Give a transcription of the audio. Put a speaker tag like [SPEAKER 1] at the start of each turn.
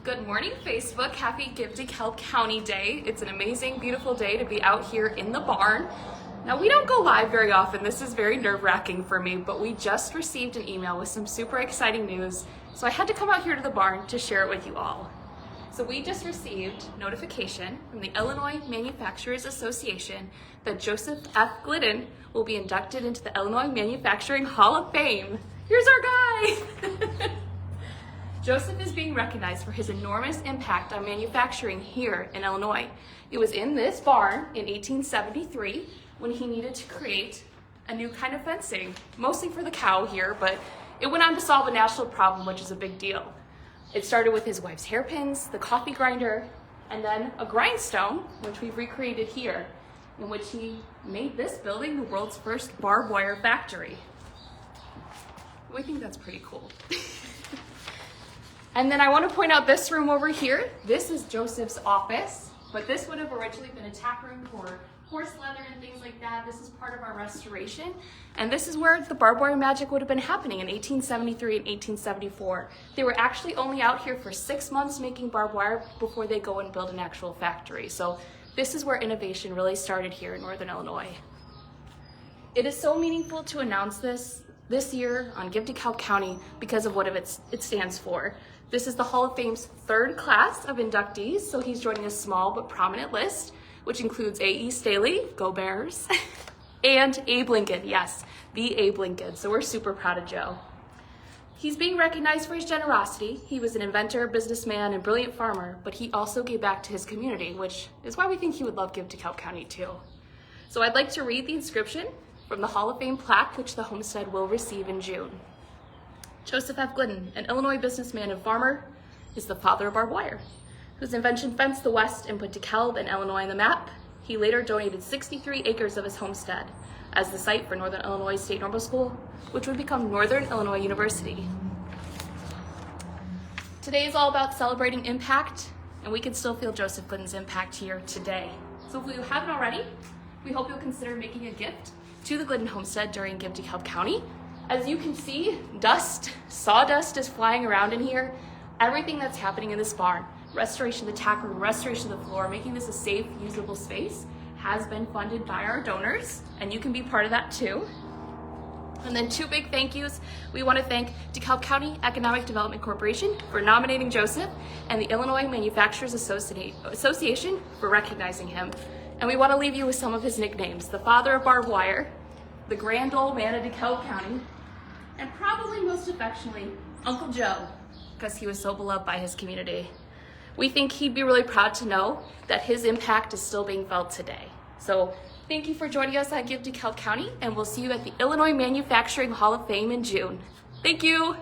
[SPEAKER 1] Good morning, Facebook. Happy Give DeKalb County Day. It's an amazing, beautiful day to be out here in the barn. Now, we don't go live very often. This is very nerve-wracking for me, but we just received an email with some super exciting news, so I had to come out here to the barn to share it with you all. So we just received notification from the Illinois Manufacturers Association that Joseph F. Glidden will be inducted into the Illinois Manufacturing Hall of Fame. Here's our guy! Joseph is being recognized for his enormous impact on manufacturing here in Illinois. It was in this barn in 1873 when he needed to create a new kind of fencing, mostly for the cow here, but it went on to solve a national problem, which is a big deal. It started with his wife's hairpins, the coffee grinder, and then a grindstone, which we've recreated here, in which he made this building the world's first barbed wire factory. We think that's pretty cool. And then I want to point out this room over here. This is Joseph's office, but this would have originally been a tack room for horse leather and things like that. This is part of our restoration. And this is where the barbed wire magic would have been happening in 1873 and 1874. They were actually only out here for 6 months making barbed wire before they go and build an actual factory. So this is where innovation really started here in Northern Illinois. It is so meaningful to announce this year on Give DeKalb County because of what it stands for. This is the Hall of Fame's third class of inductees, so he's joining a small but prominent list, which includes A.E. Staley, go Bears, and Abe Lincoln, yes, the Abe Lincoln, so we're super proud of Joe. He's being recognized for his generosity. He was an inventor, businessman, and brilliant farmer, but he also gave back to his community, which is why we think he would love Give DeKalb County too. So I'd like to read the inscription from the Hall of Fame plaque, which the homestead will receive in June. Joseph F. Glidden, an Illinois businessman and farmer, is the father of barbed wire, whose invention fenced the West and put DeKalb and Illinois on the map. He later donated 63 acres of his homestead as the site for Northern Illinois State Normal School, which would become Northern Illinois University. Today is all about celebrating impact, and we can still feel Joseph Glidden's impact here today. So if you haven't already, we hope you'll consider making a gift to the Glidden homestead during Give DeKalb County. As you can see, sawdust is flying around in here. Everything that's happening in this barn, restoration of the tack room, restoration of the floor, making this a safe, usable space, has been funded by our donors, and you can be part of that too. And then 2 big thank yous. We want to thank DeKalb County Economic Development Corporation for nominating Joseph, and the Illinois Manufacturers Association for recognizing him. And we want to leave you with some of his nicknames: the father of barbed wire, the grand old man of DeKalb County, and probably most affectionately, Uncle Joe, because he was so beloved by his community. We think he'd be really proud to know that his impact is still being felt today. So thank you for joining us at Give DeKalb County, and we'll see you at the Illinois Manufacturing Hall of Fame in June. Thank you.